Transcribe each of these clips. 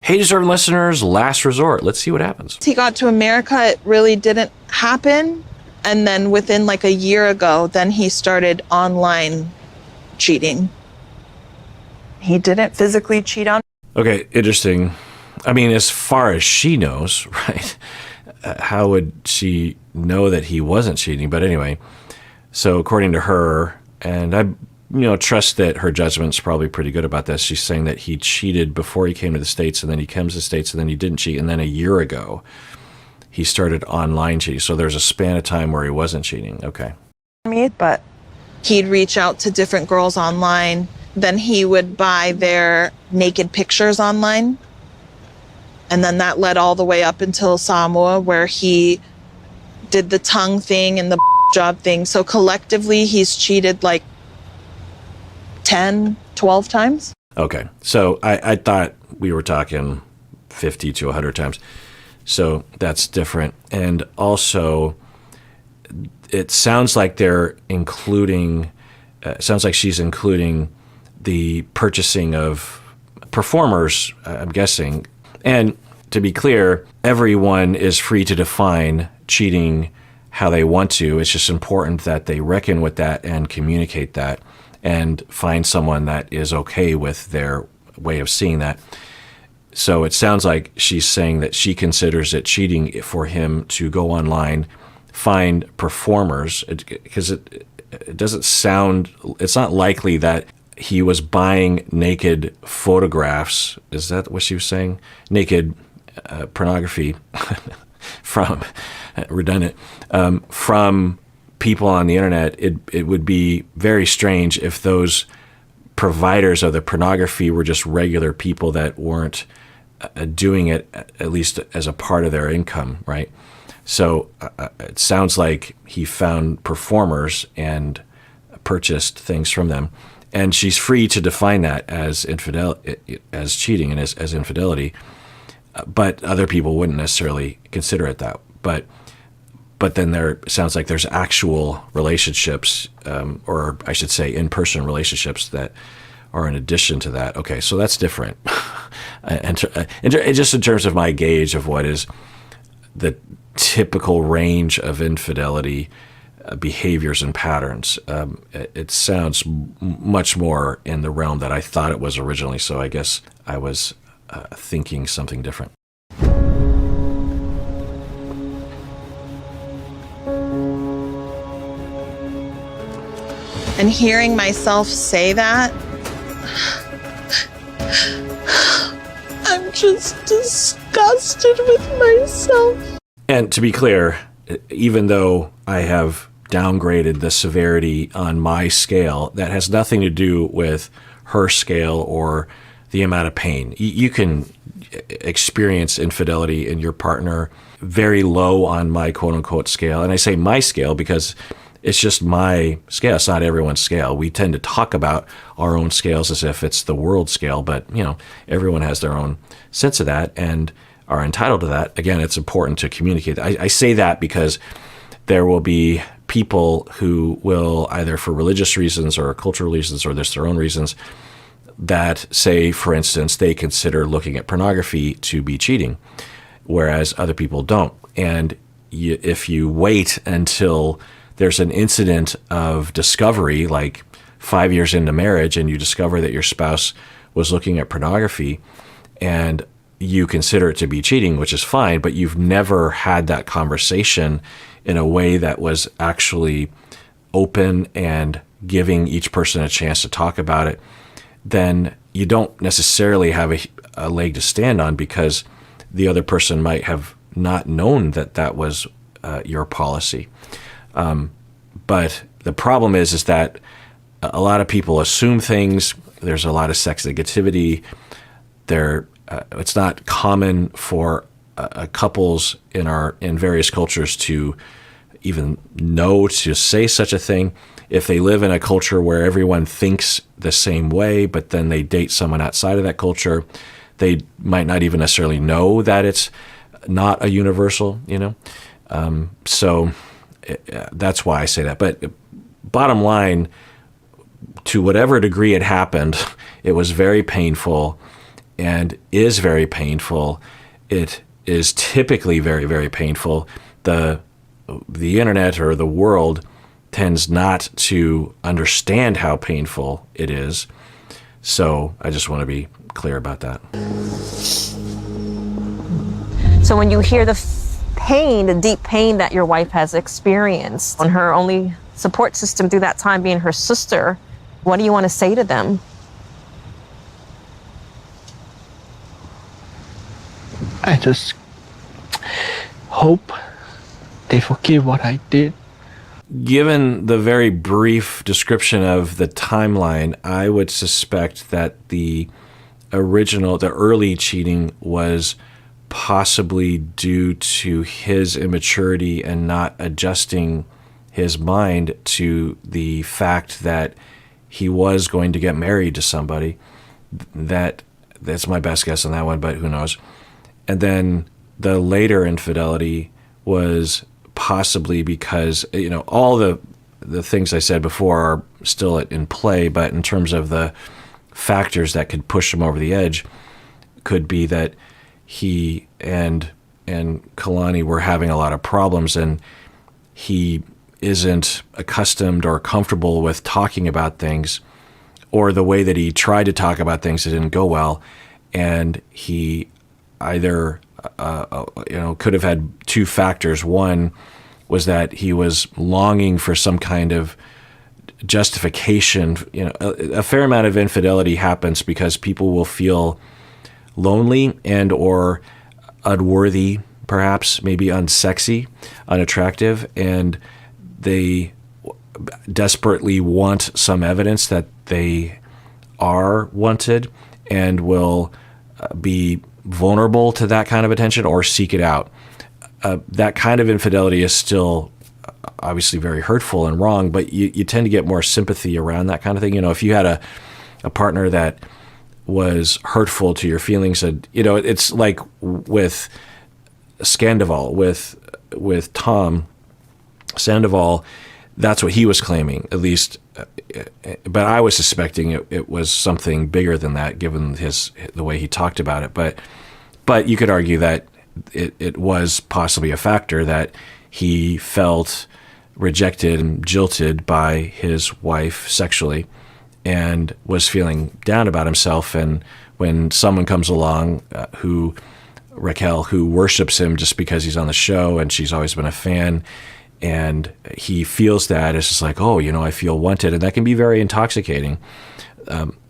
Hey, deserving listeners, last resort. Let's see what happens. He got to America, it really didn't happen. And then within like a year ago, then he started online cheating. He didn't physically cheat on. Okay, interesting. I mean, as far as she knows, right? How would she know that he wasn't cheating? But anyway, so according to her, and I trust that her judgment's probably pretty good about this. She's saying that he cheated before he came to the States, and then he comes to the States, and then he didn't cheat. And then a year ago, he started online cheating. So there's a span of time where he wasn't cheating. Okay. But he'd reach out to different girls online. Then he would buy their naked pictures online. And then that led all the way up until Samoa, where he did the tongue thing and the job thing. So collectively, he's cheated like 10, 12 times. Okay. So I thought we were talking 50 to 100 times. So that's different. And also, it sounds like they're including, sounds like she's including the purchasing of performers, I'm guessing. And to be clear, everyone is free to define cheating how they want to. It's just important that they reckon with that and communicate that and find someone that is okay with their way of seeing that. So it sounds like she's saying that she considers it cheating for him to go online, find performers, because it doesn't sound, it's not likely that he was buying naked photographs. Is that what she was saying? Naked pornography from, redundant, from people on the internet. It would be very strange if those providers of the pornography were just regular people that weren't doing it, at least as a part of their income, right? So it sounds like he found performers and purchased things from them. And she's free to define that as as cheating and as infidelity, but other people wouldn't necessarily consider it that. But then there sounds like there's actual relationships, or I should say in-person relationships that are in addition to that. Okay, so that's different. And just in terms of my gauge of what is the typical range of infidelity behaviors and patterns, it sounds much more in the realm that I thought it was originally. So I guess I was thinking something different. And hearing myself say that, I'm just disgusted with myself. And to be clear, even though I have downgraded the severity on my scale, that has nothing to do with her scale or the amount of pain. You can experience infidelity in your partner very low on my quote-unquote scale. And I say my scale because it's just my scale. It's not everyone's scale. We tend to talk about our own scales as if it's the world scale, but everyone has their own sense of that and are entitled to that. Again, it's important to communicate. I say that because there will be people who will, either for religious reasons or cultural reasons or just their own reasons, that say, for instance, they consider looking at pornography to be cheating, whereas other people don't. And if you wait until there's an incident of discovery, like 5 years into marriage, and you discover that your spouse was looking at pornography, and you consider it to be cheating, which is fine, but you've never had that conversation in a way that was actually open and giving each person a chance to talk about it, then you don't necessarily have a leg to stand on, because the other person might have not known that that was your policy. But the problem is that a lot of people assume things. There's a lot of sex negativity. It's not common for couples in various cultures to even know to say such a thing. If they live in a culture where everyone thinks the same way, but then they date someone outside of that culture, they might not even necessarily know that it's not a universal, So that's why I say that. But bottom line, to whatever degree it happened, it was very painful. and is very painful. It is typically very, very painful. The internet or the world tends not to understand how painful it is. So I just want to be clear about that. So when you hear the pain, the deep pain that your wife has experienced, on her only support system through that time being her sister, what do you want to say to them? I just hope they forgive what I did. Given the very brief description of the timeline, I would suspect that the early cheating was possibly due to his immaturity and not adjusting his mind to the fact that he was going to get married to somebody. That's my best guess on that one, but who knows? And then the later infidelity was possibly because, all the things I said before are still in play, but in terms of the factors that could push him over the edge, could be that he and Kalani were having a lot of problems, and he isn't accustomed or comfortable with talking about things, or the way that he tried to talk about things that didn't go well, and he either could have had two factors. One was that he was longing for some kind of justification. A fair amount of infidelity happens because people will feel lonely and or unworthy, perhaps maybe unsexy, unattractive, and they desperately want some evidence that they are wanted and will be vulnerable to that kind of attention or seek it out. That kind of infidelity is still obviously very hurtful and wrong, but you tend to get more sympathy around that kind of thing. If you had a partner that was hurtful to your feelings, and it's like with Scandival, with Tom Sandoval, that's what he was claiming, at least. But I was suspecting it was something bigger than that, given the way he talked about it. But you could argue that it was possibly a factor that he felt rejected and jilted by his wife sexually, and was feeling down about himself. And when someone comes along, Raquel, who worships him just because he's on the show and she's always been a fan, and he feels that, it's just like, I feel wanted, and that can be very intoxicating.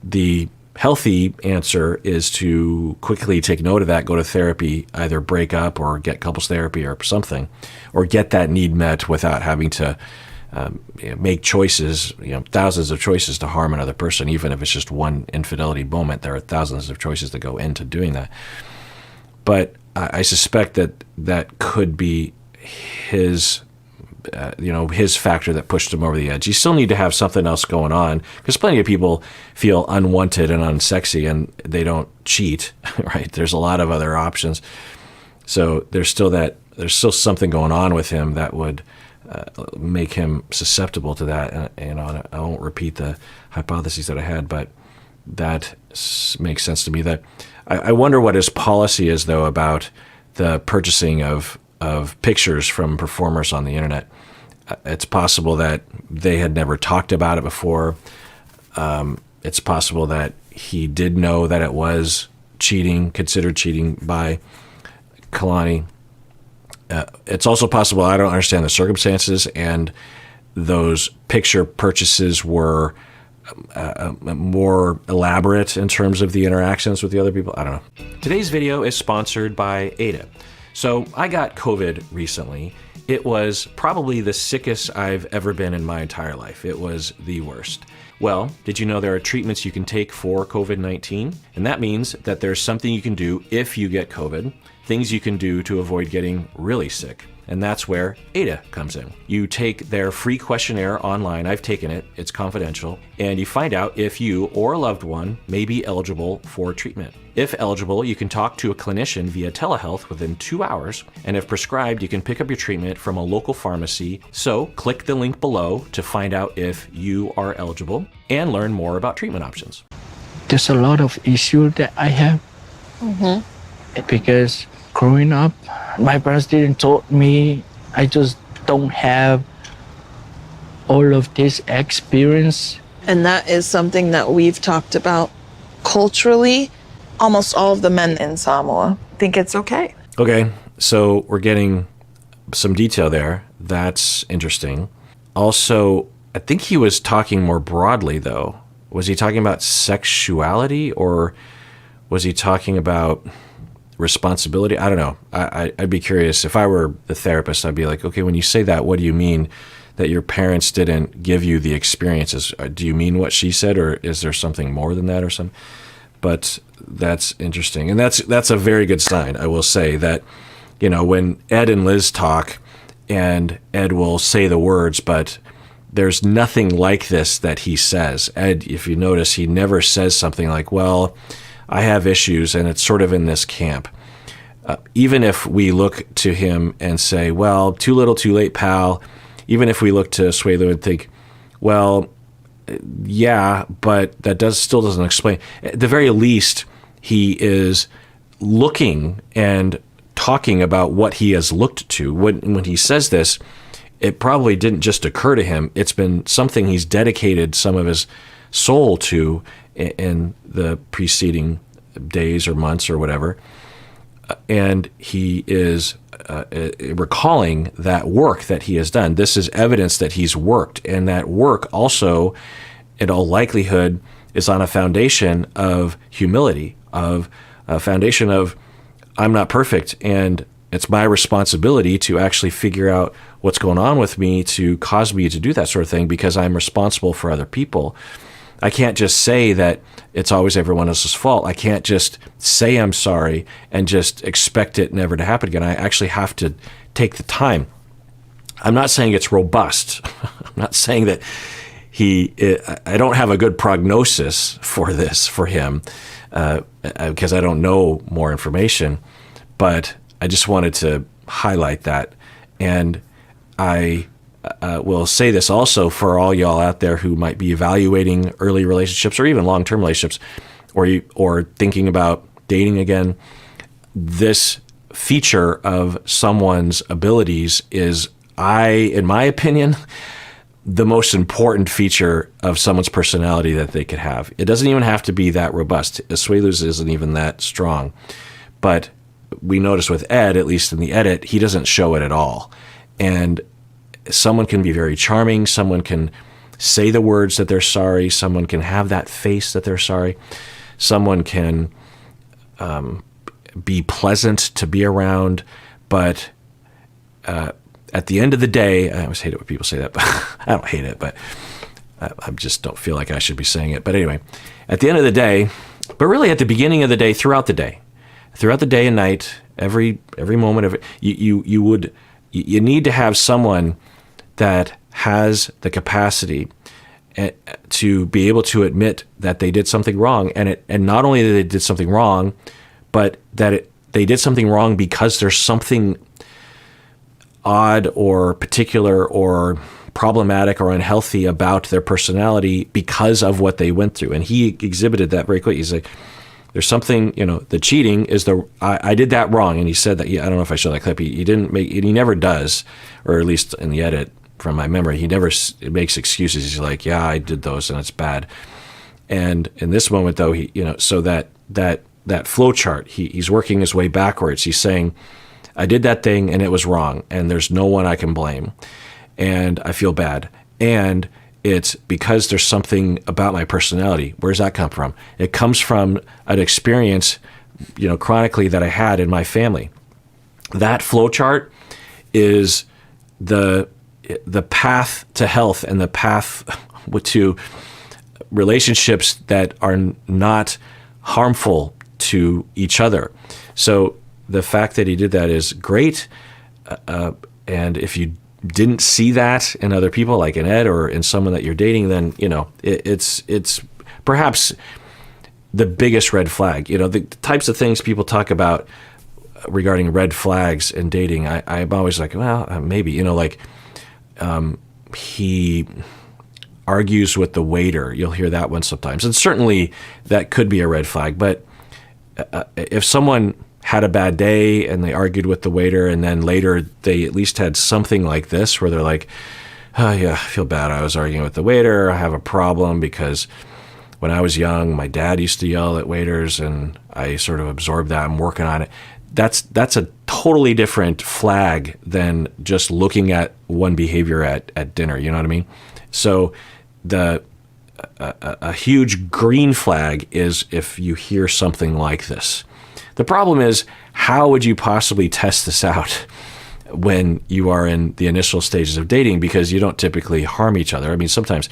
The healthy answer is to quickly take note of that, go to therapy, either break up or get couples therapy or something, or get that need met without having to make choices, thousands of choices to harm another person. Even if it's just one infidelity moment, there are thousands of choices that go into doing that. But I suspect that could be his factor that pushed him over the edge. You still need to have something else going on, because plenty of people feel unwanted and unsexy and they don't cheat, right? There's a lot of other options. So there's still something going on with him that would make him susceptible to that. And I won't repeat the hypotheses that I had, but that makes sense to me. That I wonder what his policy is, though, about the purchasing of pictures from performers on the internet. It's possible that they had never talked about it before. It's possible that he did know that it was cheating, considered cheating by Kalani. It's also possible, I don't understand the circumstances, and those picture purchases were more elaborate in terms of the interactions with the other people. I don't know. Today's video is sponsored by Ada. So I got COVID recently. It was probably the sickest I've ever been in my entire life. It was the worst. Well, did you know there are treatments you can take for COVID-19? And that means that there's something you can do if you get COVID, things you can do to avoid getting really sick. And that's where Ada comes in. You take their free questionnaire online. I've taken it. It's confidential. And you find out if you or a loved one may be eligible for treatment. If eligible, you can talk to a clinician via telehealth within 2 hours. And if prescribed, you can pick up your treatment from a local pharmacy. So click the link below to find out if you are eligible and learn more about treatment options. There's a lot of issues that I have Because growing up, my parents didn't taught me. I just don't have all of this experience. And that is something that we've talked about culturally. Almost all of the men in Samoa think it's okay. Okay, so we're getting some detail there. That's interesting. Also, I think he was talking more broadly, though. Was he talking about sexuality, or was he talking about responsibility? I don't know. I'd be curious. If I were the therapist, I'd be like, okay, when you say that, what do you mean that your parents didn't give you the experiences? Do you mean what she said, or is there something more than that or something? But that's interesting. And that's a very good sign, I will say, that, you know, when Ed and Liz talk, and Ed will say the words, but there's nothing like this that he says. Ed, if you notice, he never says something like, well, I have issues, and it's sort of in this camp. Even if we look to him and say, well, too little, too late, pal. Even if we look to Suelu and think, well, yeah, but that still doesn't explain. At the very least, he is looking and talking about what he has looked to. When he says this, it probably didn't just occur to him. It's been something he's dedicated some of his soul to in the preceding days or months or whatever. And he is recalling that work that he has done. This is evidence that he's worked, and that work also, in all likelihood, is on a foundation of humility, of a foundation of, I'm not perfect, and it's my responsibility to actually figure out what's going on with me to cause me to do that sort of thing, because I'm responsible for other people. I can't just say that it's always everyone else's fault. I can't just say I'm sorry and just expect it never to happen again. I actually have to take the time. I'm not saying it's robust. I'm not saying that I don't have a good prognosis for this for him because I don't know more information, but I just wanted to highlight that. And I will say this also for all y'all out there who might be evaluating early relationships or even long-term relationships, or thinking about dating again. This feature of someone's abilities is, in my opinion, the most important feature of someone's personality that they could have. It doesn't even have to be that robust. Suelu's isn't even that strong. But we notice with Ed, at least in the edit, he doesn't show it at all. And someone can be very charming. Someone can say the words that they're sorry. Someone can have that face that they're sorry. Someone can be pleasant to be around. But at the end of the day, I always hate it when people say that, but I don't hate it, but I just don't feel like I should be saying it. But anyway, at the end of the day, but really at the beginning of the day, throughout the day and night, every moment of it, you need to have someone that has the capacity to be able to admit that they did something wrong, and not only that they did something wrong, but that they did something wrong because there's something odd or particular or problematic or unhealthy about their personality because of what they went through. And he exhibited that very quickly. He's like, there's something, the cheating is I did that wrong. And he said that, I don't know if I showed that clip. He didn't make it. He never does, or at least in the edit from my memory, he never makes excuses. He's like, yeah, I did those and it's bad. And in this moment though, so that flow chart, he's working his way backwards. He's saying, I did that thing and it was wrong, and there's no one I can blame, and I feel bad. And it's because there's something about my personality. Where does that come from? It comes from an experience, chronically that I had in my family. That flow chart is the path to health and the path to relationships that are not harmful to each other. So the fact that he did that is great. And if you didn't see that in other people, like in Ed or in someone that you're dating, then, it's perhaps the biggest red flag. The types of things people talk about regarding red flags in dating, I'm always like, well, maybe, he argues with the waiter. You'll hear that one sometimes. And certainly that could be a red flag, but if someone had a bad day and they argued with the waiter, and then later they at least had something like this where they're like, oh yeah, I feel bad. I was arguing with the waiter. I have a problem because when I was young, my dad used to yell at waiters, and I sort of absorbed that. I'm working on it. That's a totally different flag than just looking at one behavior at dinner. You know what I mean? So a huge green flag is if you hear something like this. The problem is, how would you possibly test this out when you are in the initial stages of dating, because you don't typically harm each other? I mean, sometimes.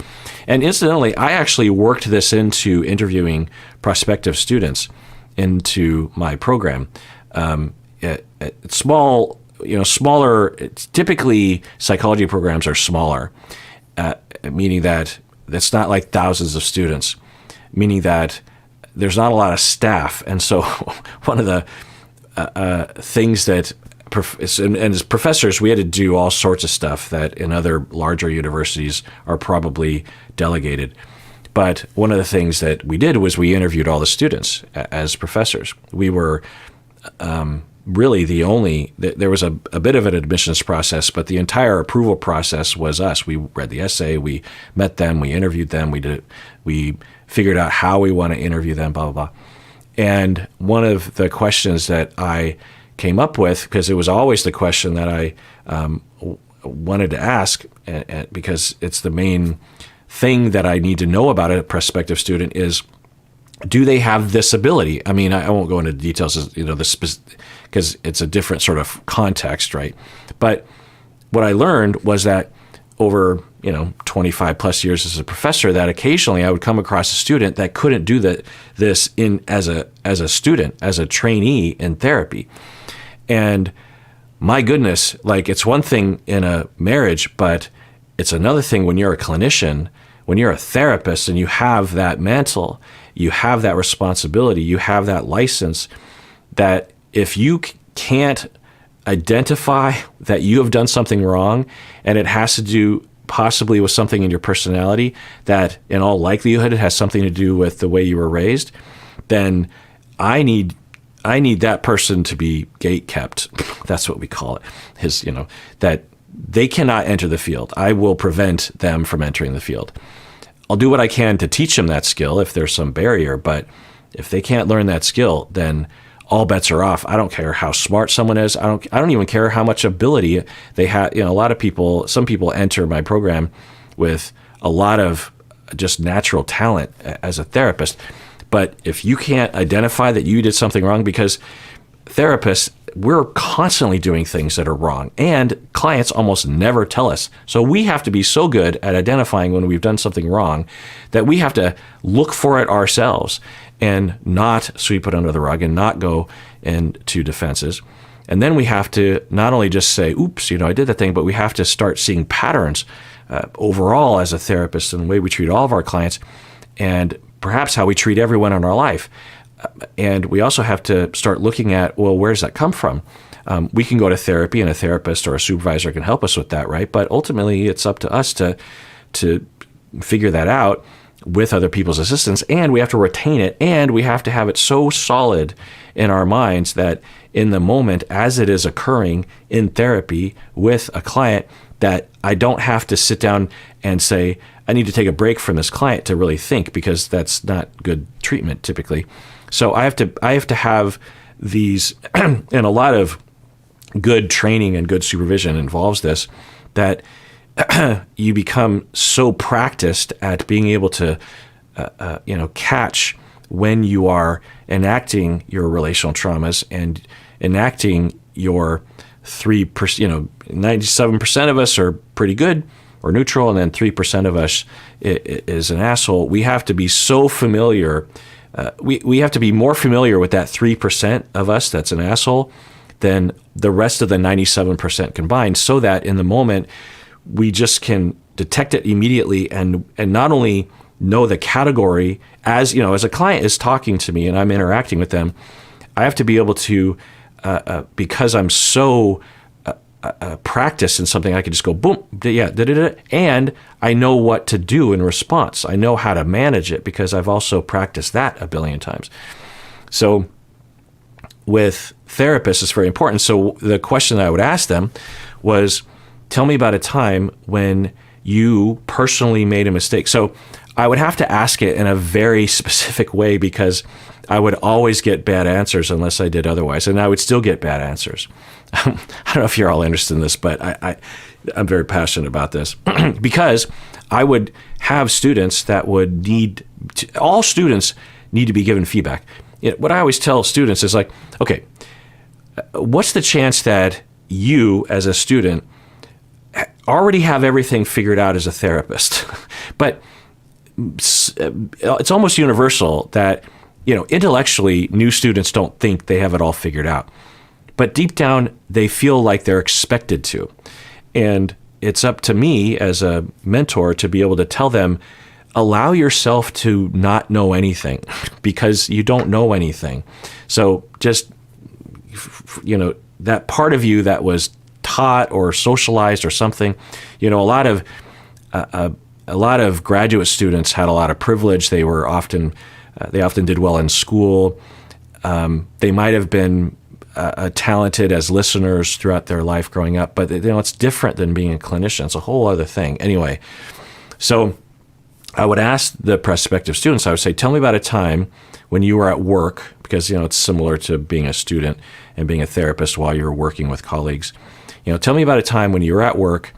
And incidentally, I actually worked this into interviewing prospective students into my program. Smaller, typically psychology programs are smaller, meaning that it's not like thousands of students, meaning that there's not a lot of staff. And so one of the things that, and as professors, we had to do all sorts of stuff that in other larger universities are probably delegated. But one of the things that we did was we interviewed all the students as professors. We were really the only, there was a bit of an admissions process, but the entire approval process was us. We read the essay, we met them, we interviewed them, we figured out how we want to interview them, blah, blah, blah. And one of the questions that I came up with, because it was always the question that I wanted to ask, because it's the main thing that I need to know about a prospective student, is, do they have this ability? I mean, I won't go into details, because it's a different sort of context, right? But what I learned was that over 25 plus years as a professor, that occasionally I would come across a student that couldn't do this as a student, as a trainee in therapy. And my goodness, like, it's one thing in a marriage, but it's another thing when you're a clinician, when you're a therapist and you have that mantle, you have that responsibility, you have that license, that if you can't identify that you have done something wrong, and it has to do possibly with something in your personality that in all likelihood it has something to do with the way you were raised, then I need that person to be gate kept. That's what we call it. That they cannot enter the field. I will prevent them from entering the field. I'll do what I can to teach them that skill if there's some barrier, but if they can't learn that skill, then all bets are off. I don't care how smart someone is. I don't even care how much ability they have. Some people enter my program with a lot of just natural talent as a therapist. But if you can't identify that you did something wrong, because therapists, we're constantly doing things that are wrong, and clients almost never tell us. So we have to be so good at identifying when we've done something wrong that we have to look for it ourselves and not sweep it under the rug and not go into defenses. And then we have to not only just say, oops, I did that thing, but we have to start seeing patterns overall as a therapist in the way we treat all of our clients, and perhaps how we treat everyone in our life. And we also have to start looking at, well, where does that come from? We can go to therapy, and a therapist or a supervisor can help us with that, right? But ultimately, it's up to us to figure that out with other people's assistance, and we have to retain it, and we have to have it so solid in our minds that in the moment, as it is occurring in therapy with a client, that I don't have to sit down and say, I need to take a break from this client to really think, because that's not good treatment typically. So I have to have these, and a lot of good training and good supervision involves this, that you become so practiced at being able to, catch when you are enacting your relational traumas and enacting your 97% of us are pretty good or neutral, and then 3% of us is an asshole. We have to be so familiar. We have to be more familiar with that 3% of us that's an asshole than the rest of the 97% combined, so that in the moment we just can detect it immediately and not only know the category as a client is talking to me and I'm interacting with them, I have to be able to, because I'm so practiced in something, I can just go, boom, yeah, and I know what to do in response. I know how to manage it because I've also practiced that a billion times. So with therapists is very important. So the question I would ask them was, tell me about a time when you personally made a mistake. So I would have to ask it in a very specific way because I would always get bad answers unless I did otherwise, and I would still get bad answers. I don't know if you're all interested in this, but I'm very passionate about this because I would have students that would all students need to be given feedback. What I always tell students is like, okay, what's the chance that you as a student already have everything figured out as a therapist? But it's almost universal that, intellectually, new students don't think they have it all figured out. But deep down, they feel like they're expected to. And it's up to me as a mentor to be able to tell them, allow yourself to not know anything because you don't know anything. So just, that part of you that was taught or socialized or something, a lot of graduate students had a lot of privilege. They often did well in school. They might have been talented as listeners throughout their life growing up, but it's different than being a clinician. It's a whole other thing. Anyway, so I would ask the prospective students, I would say, tell me about a time when you were at work, because it's similar to being a student and being a therapist while you're working with colleagues. Tell me about a time when you were at work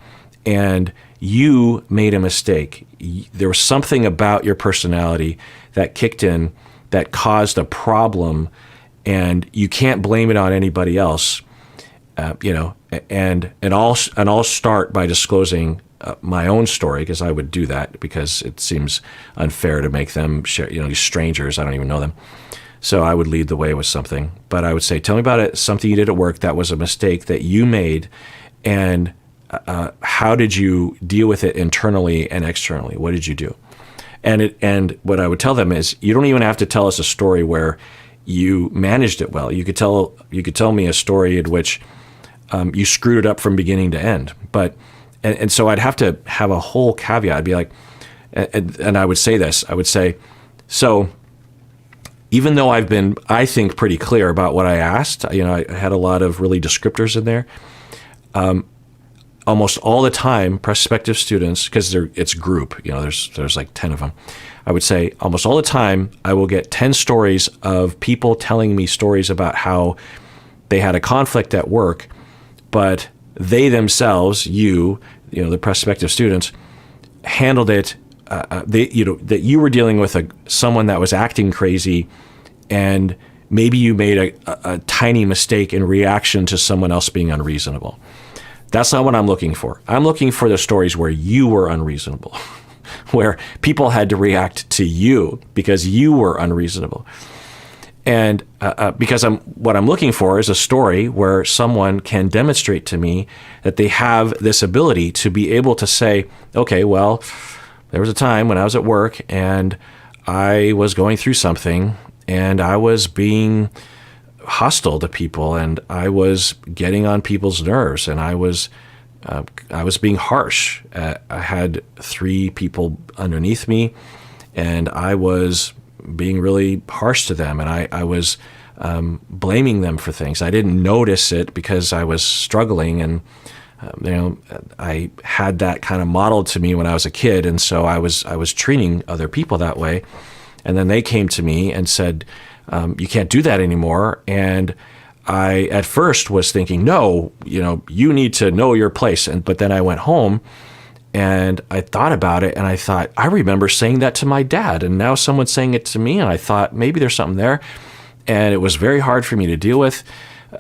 and you made a mistake. There was something about your personality that kicked in that caused a problem, and you can't blame it on anybody else. And I'll start by disclosing my own story, because I would do that because it seems unfair to make them share. These strangers, I don't even know them. So I would lead the way with something, but I would say, tell me about it, something you did at work that was a mistake that you made, and how did you deal with it internally and externally? What did you do? And what I would tell them is, you don't even have to tell us a story where you managed it well. You could tell me a story in which you screwed it up from beginning to end. And so I'd have to have a whole caveat. I'd be like, and I would say this. I would say, so even though I've been, I think, pretty clear about what I asked, I had a lot of really descriptors in there. Almost all the time, prospective students, because it's group, there's like 10 of them. I would say almost all the time, I will get 10 stories of people telling me stories about how they had a conflict at work, but they themselves, the prospective students, handled it. That you were dealing with someone that was acting crazy, and maybe you made a tiny mistake in reaction to someone else being unreasonable. That's not what I'm looking for. I'm looking for the stories where you were unreasonable, where people had to react to you because you were unreasonable. And because what I'm looking for is a story where someone can demonstrate to me that they have this ability to be able to say, okay, well, there was a time when I was at work and I was going through something and I was being hostile to people and I was getting on people's nerves and I was being harsh. I had 3 people underneath me and I was being really harsh to them, and I was blaming them for things. I didn't notice it because I was struggling, and I had that kind of modeled to me when I was a kid, and so I was treating other people that way. And then they came to me and said, "You can't do that anymore." And I at first was thinking, "No, you need to know your place." But then I went home and I thought about it, and I thought, I remember saying that to my dad, and now someone's saying it to me, and I thought maybe there's something there. And it was very hard for me to deal with.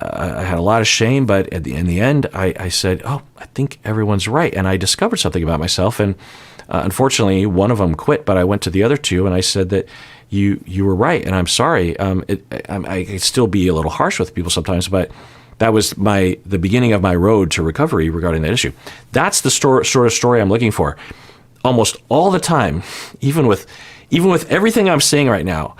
I had a lot of shame, but in the end, I said, oh, I think everyone's right. And I discovered something about myself. And unfortunately, one of them quit, but I went to the other 2 and I said that you were right, and I'm sorry. I could still be a little harsh with people sometimes, but that was the beginning of my road to recovery regarding that issue. That's the sort of story I'm looking for. Almost all the time, even with everything I'm saying right now,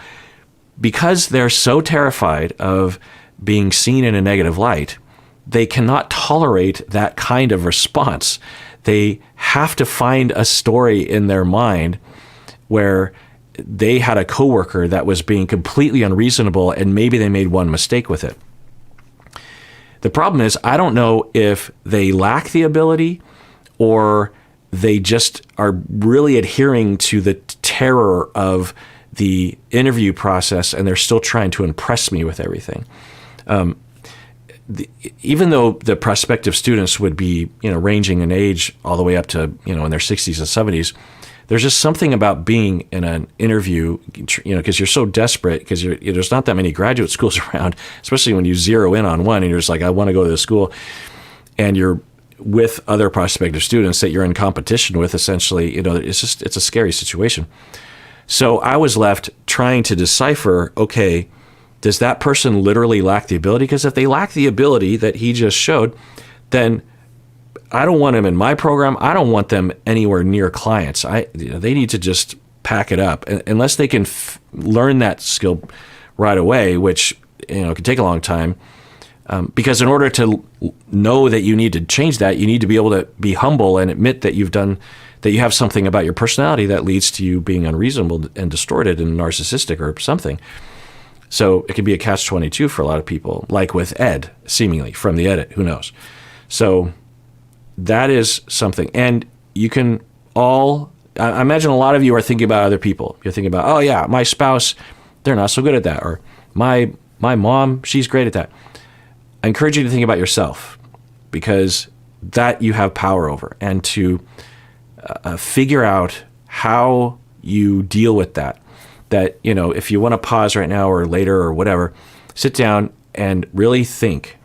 because they're so terrified of being seen in a negative light, they cannot tolerate that kind of response. They have to find a story in their mind where they had a coworker that was being completely unreasonable, and maybe they made one mistake with it. The problem is, I don't know if they lack the ability or they just are really adhering to the terror of the interview process, and they're still trying to impress me with everything. Even though the prospective students would be, ranging in age all the way up to, in their 60s and 70s, there's just something about being in an interview, because you're so desperate, because there's not that many graduate schools around, especially when you zero in on one and you're just like, I want to go to this school, and you're with other prospective students that you're in competition with, essentially. It's a scary situation. So I was left trying to decipher, okay, does that person literally lack the ability? Because if they lack the ability that he just showed, then I don't want them in my program. I don't want them anywhere near clients. They need to just pack it up, unless they can learn that skill right away, which can take a long time. Because in order to know that you need to change that, you need to be able to be humble and admit that you have something about your personality that leads to you being unreasonable and distorted and narcissistic or something. So it can be a catch-22 for a lot of people, like with Ed, seemingly from the edit. Who knows? So that is something. And you can I imagine a lot of you are thinking about other people. You're thinking about, oh yeah, my spouse, they're not so good at that. Or my mom, she's great at that. I encourage you to think about yourself, because that you have power over, and to figure out how you deal with that. That, if you want to pause right now or later or whatever, sit down and really think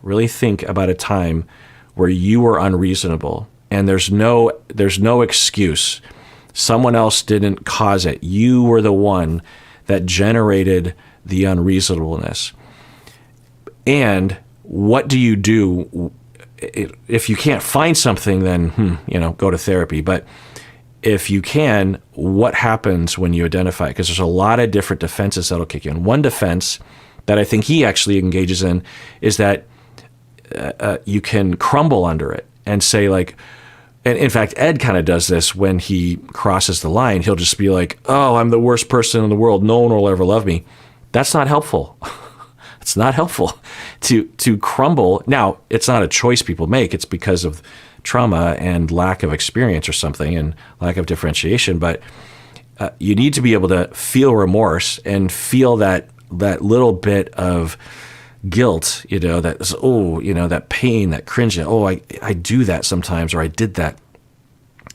about a time where you were unreasonable, and there's no excuse. Someone else didn't cause it. You were the one that generated the unreasonableness. And what do you do if you can't find something? Then go to therapy. But if you can, what happens when you identify it? Because there's a lot of different defenses that'll kick in. One defense that I think he actually engages in is that you can crumble under it and say, like, and in fact, Ed kind of does this when he crosses the line. He'll just be like, oh, I'm the worst person in the world. No one will ever love me. That's not helpful. It's not helpful to crumble. Now, it's not a choice people make. It's because of trauma and lack of experience or something, and lack of differentiation. But you need to be able to feel remorse and feel that little bit of guilt, that pain, that cringe. Oh, I do that sometimes, or I did that.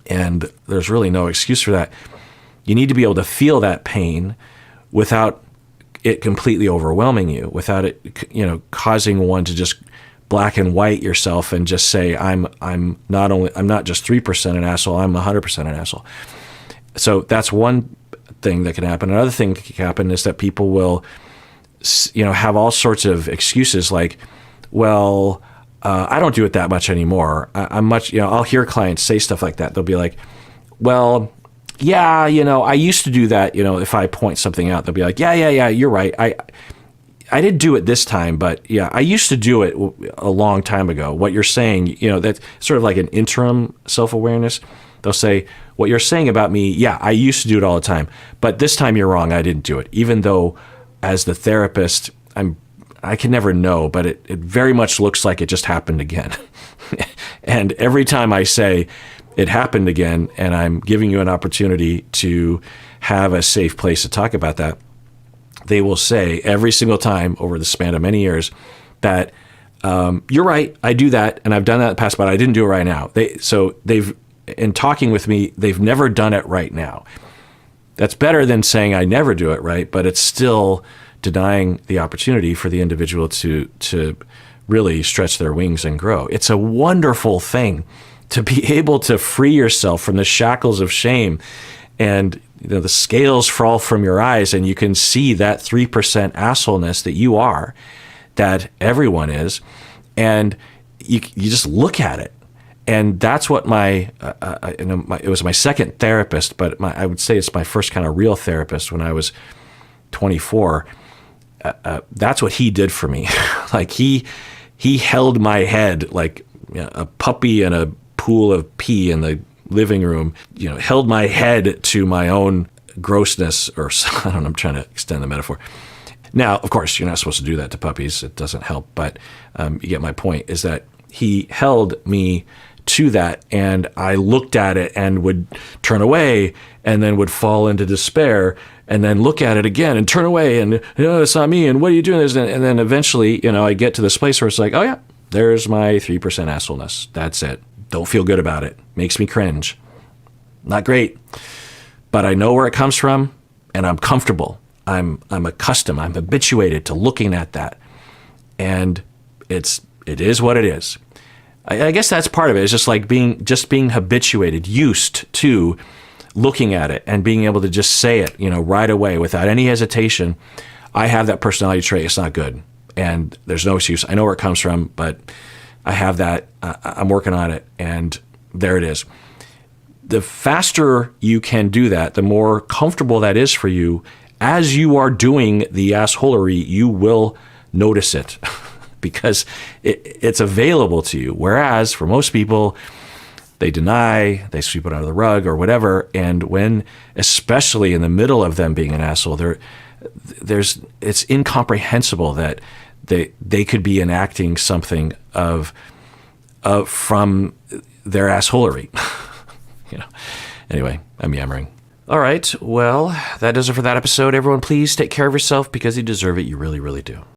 And there's really no excuse for that. You need to be able to feel that pain without it completely overwhelming you, without it, causing one to just black and white yourself and just say, I'm not just 3% an asshole, I'm 100% an asshole. So that's one thing that can happen. Another thing that can happen is that people will, have all sorts of excuses, like, well, I don't do it that much anymore. I'm much, I'll hear clients say stuff like that. They'll be like, well, yeah, I used to do that. If I point something out, they'll be like, yeah, you're right. I didn't do it this time, but yeah, I used to do it a long time ago. What you're saying, that's sort of like an interim self-awareness. They'll say, what you're saying about me, yeah, I used to do it all the time, but this time you're wrong. I didn't do it. Even though as the therapist, I can never know, but it very much looks like it just happened again. And every time I say it happened again, and I'm giving you an opportunity to have a safe place to talk about that, they will say every single time over the span of many years that you're right, I do that, and I've done that in the past, but I didn't do it right now. In talking with me, they've never done it right now. That's better than saying I never do it right, but it's still denying the opportunity for the individual to really stretch their wings and grow. It's a wonderful thing to be able to free yourself from the shackles of shame, and the scales fall from your eyes, and you can see that 3% assholeness that you are, that everyone is, and you just look at it. And that's what it was my second therapist, but I would say it's my first kind of real therapist when I was 24. That's what he did for me. Like he held my head like a puppy in a pool of pee in the living room, held my head to my own grossness, or I don't know, I'm trying to extend the metaphor. Now, of course, you're not supposed to do that to puppies. It doesn't help, but you get my point, is that he held me to that, and I looked at it and would turn away and then would fall into despair and then look at it again and turn away and, it's not me, and what are you doing? And then eventually, I get to this place where it's like, oh yeah, there's my 3% assholeness. That's it. Don't feel good about it. Makes me cringe. Not great. But I know where it comes from, and I'm comfortable. I'm accustomed. I'm habituated to looking at that. And it is what it is. I guess that's part of it. It's just like being habituated, used to looking at it and being able to just say it, right away without any hesitation. I have that personality trait. It's not good. And there's no excuse. I know where it comes from, but I have that. I'm working on it, and there it is. The faster you can do that, the more comfortable that is for you. As you are doing the assholery, you will notice it because it's available to you. Whereas for most people, they deny, they sweep it under the rug or whatever. And when, especially in the middle of them being an asshole, it's incomprehensible that they could be enacting something from their assholery. Anyway, I'm yammering. All right, well, that does it for that episode. Everyone, please take care of yourself because you deserve it. You really, really do.